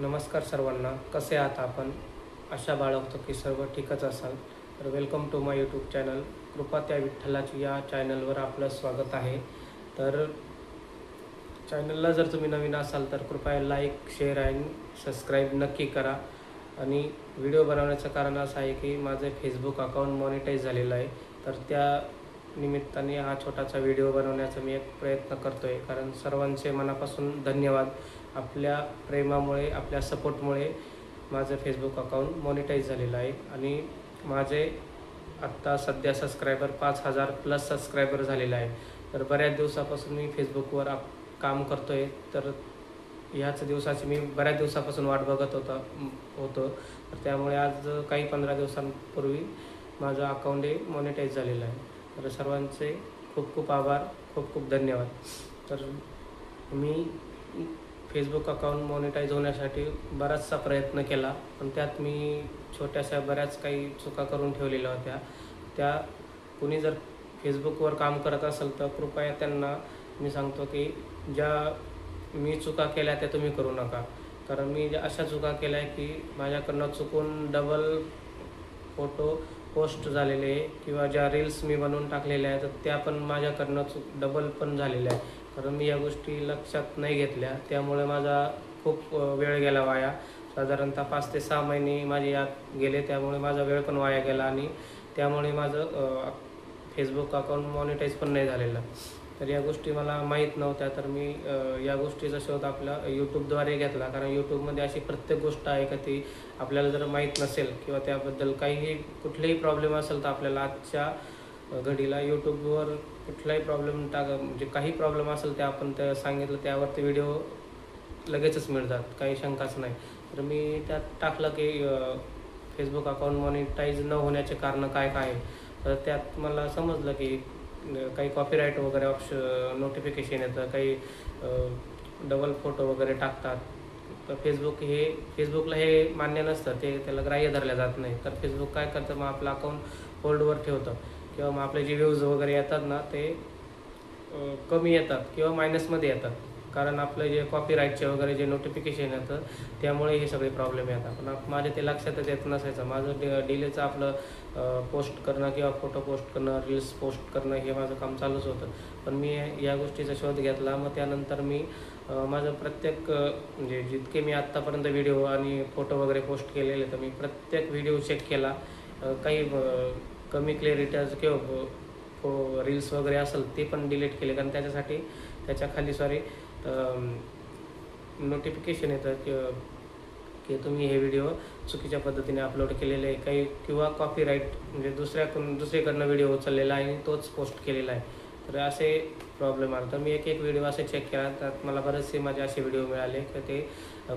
नमस्कार सर्वांना, कसे आहात आपण? आशा बाळगतो की सर्व ठीकच असाल. तर welcome to my YouTube channel. कृपा त्या विठ्ठलाची या चॅनलवर आपलं स्वागत आहे. तर चॅनलला जर तुम्ही नवीन असाल तर कृपया लाईक, शेअर आणि सबस्क्राईब नक्की करा. आणि व्हिडिओ बनवण्याचं कारण असं आहे की माझं फेसबुक अकाउंट मॉनिटाईज झालेलं आहे. तर त्या निमित्ताने हा छोटासा व्हिडिओ बनवण्याचा मी एक प्रयत्न करतो आहे. कारण सर्वांचे मनापासून धन्यवाद. आपल्या प्रेमामुळे, आपल्या सपोर्टमुळे माझं फेसबुक अकाउंट मॉनिटाईज झालेलं आहे. आणि माझे आत्ता सध्या सबस्क्रायबर 5,000+ सबस्क्रायबर झालेलं आहे. तर बऱ्याच दिवसापासून मी फेसबुकवर काम करतो आहे. तर ह्याच दिवसाची मी बऱ्याच दिवसापासून वाट बघत होतो. तर त्यामुळे आज काही 15 दिवसांपूर्वी माझं अकाउंट हे मॉनिटाईज झालेलं आहे. तर सर्वांचे खूप खूप आभार, खूप खूप धन्यवाद. तर मी फेसबुक अकाउंट मॉनिटाईज होण्यासाठी बराचसा प्रयत्न केला, पण त्यात मी छोट्याशा बऱ्याच काही चुका करून ठेवलेल्या होत्या. त्या कुणी जर फेसबुकवर काम करत असेल तर कृपया त्यांना मी सांगतो की ज्या मी चुका केल्या त्या तुम्ही करू नका. कारण मी अशा चुका केल्या आहे की माझ्याकडनं चुकून डबल फोटो पोस्ट झालेले किंवा ज्या रील्स मी बनवून टाकलेल्या आहेत तर त्या पण माझ्याकडनं डबल पण झालेल्या आहे. कारण मी या गोष्टी लक्षात नाही घेतल्या, त्यामुळे माझा खूप वेळ गेला वाया. साधारणतः 5 ते 6 महिने माझे यात गेले, त्यामुळे माझा वेळ पण वाया गेला आणि त्यामुळे माझं फेसबुक अकाउंट मॉनिटाईज पण नाही झालेलं. तर या गोष्टी मला माहीत नव्हत्या. तर मी या गोष्टीचा शोध आपला यूट्यूबद्वारे घेतला. कारण यूट्यूबमध्ये अशी प्रत्येक गोष्ट आहे का ती आपल्याला जर माहीत नसेल किंवा त्याबद्दल कुठलेही प्रॉब्लेम असेल तर आपल्याला आजच्या घडीला यूट्यूबवर कुठलाही प्रॉब्लेम म्हणजे काही प्रॉब्लेम असेल ते आपण त्या सांगितलं त्यावरती व्हिडिओ लगेचच मिळतात, काही शंकाच नाही. तर मी त्यात टाकलं की फेसबुक अकाउंट मॉनिटाईज न होण्याचे कारणं काय काय आहे. तर त्यात मला समजलं की काही कॉपीराईट वगैरे नोटिफिकेशन येतं, काही डबल फोटो वगैरे टाकतात. तर फेसबुकला हे मान्य नसतं, त्याला ग्राह्य धरल्या जात नाही. तर फेसबुक काय करतं, मग आपलं अकाउंट होल्डवर ठेवतं किंवा मग आपले जे व्ह्यूज वगैरे येतात ना ते कमी येतात किंवा मायनसमध्ये येतात. कारण आपलं जे कॉपीराईटचे वगैरे जे नोटिफिकेशन येतं त्यामुळे हे सगळे प्रॉब्लेम येतात. पण माझ्या ते लक्षातच येत नसायचं. माझं डेलीचं आपलं पोस्ट करणं किंवा फोटो पोस्ट करणं, रील्स पोस्ट करणं हे माझं काम चालूच होतं. पण मी या गोष्टीचा शोध घेतला. मग त्यानंतर मी माझं प्रत्येक म्हणजे जितके मी आत्तापर्यंत व्हिडिओ आणि फोटो वगैरे पोस्ट केलेले तर मी प्रत्येक व्हिडिओ चेक केला. काही कमी क्लिअरिटीज किंवा रील्स वगैरे असेल ते पण डिलीट केले. कारण त्याच्या खाली नोटिफिकेशन येतं की तुम्ही हे व्हिडिओ चुकीच्या पद्धतीने अपलोड केलेले आहे काही किंवा कॉपीराईट म्हणजे दुसरीकडनं व्हिडिओ उचललेला आहे आणि तोच पोस्ट केलेला आहे. तर असे प्रॉब्लेम आला. तर मी एक व्हिडिओ असे चेक केला, त्यात मला बरेचसे माझे असे व्हिडिओ मिळाले की ते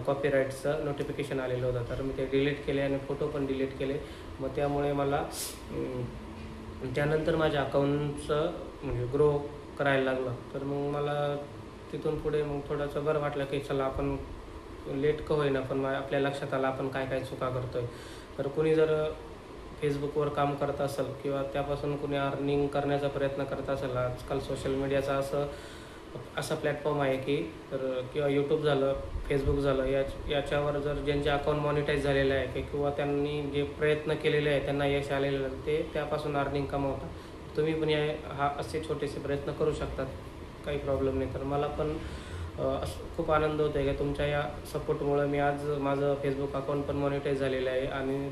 कॉपीराईटचं नोटिफिकेशन आलेलं होतं. तर मी ते डिलीट केले आणि फोटो पण डिलीट केले. मग त्यामुळे मला त्यानंतर माझ्या अकाउंटचं म्हणजे ग्रो करायला लागलं. तर मग मला तिथून पुढे मग थोडंसं बरं वाटलं की चला आपण लेट का होईना पण आपल्या लक्षात आलं आपण काय काय चुका करतो आहे. तर कुणी जर फेसबुकवर काम करत असेल किंवा त्यापासून कुणी अर्निंग करण्याचा प्रयत्न करत असेल, आजकाल सोशल मीडियाचा असा प्लॅटफॉर्म आहे की तर किंवा यूट्यूब झालं, फेसबुक झालं, याच्यावर जर ज्यांचे अकाउंट मॉनिटाईज झालेलं आहे किंवा त्यांनी जे प्रयत्न केलेले आहे त्यांना यश आलेलं आहे ते त्यापासून अर्निंग कमवतात. तुम्ही पण असे छोटेसे प्रयत्न करू शकतात, काही प्रॉब्लेम नाही. तर मला पण खूप आनंद होतो आहे की तुमच्या या सपोर्टमुळं मी आज माझं फेसबुक अकाउंट पण मॉनिटाईज झालेलं आहे. आणि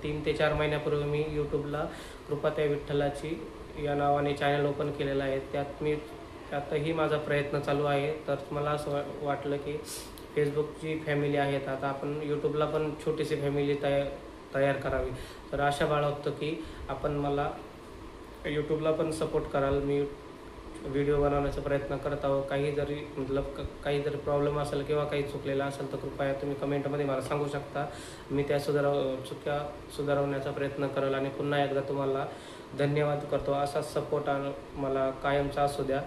3 ते 4 महिन्यापूर्वी मी यूट्यूबला कृपा त्या विठ्ठलाची या नावाने चॅनल ओपन केलेलं आहे. त्यातही माझा प्रयत्न चालू आहे. तर मला असं वाटलं की फेसबुकची फॅमिली आहेत, आता आपण यूट्यूबला पण छोटीशी फॅमिली तयार करावी. तर आशा बाळगतो की आपण मला यूट्यूबला पण सपोर्ट कराल. मी व्हिडिओ बनवण्याचा प्रयत्न करत आहो. काही जरी प्रॉब्लेम असेल किंवा काही चुकलेलं असेल तर कृपया तुम्ही कमेंटमध्ये मला सांगू शकता. मी त्या चुक्या सुधारवण्याचा प्रयत्न करेल. आणि पुन्हा एकदा तुम्हाला धन्यवाद करतो. असाच सपोर्ट मला कायमचा असू द्या.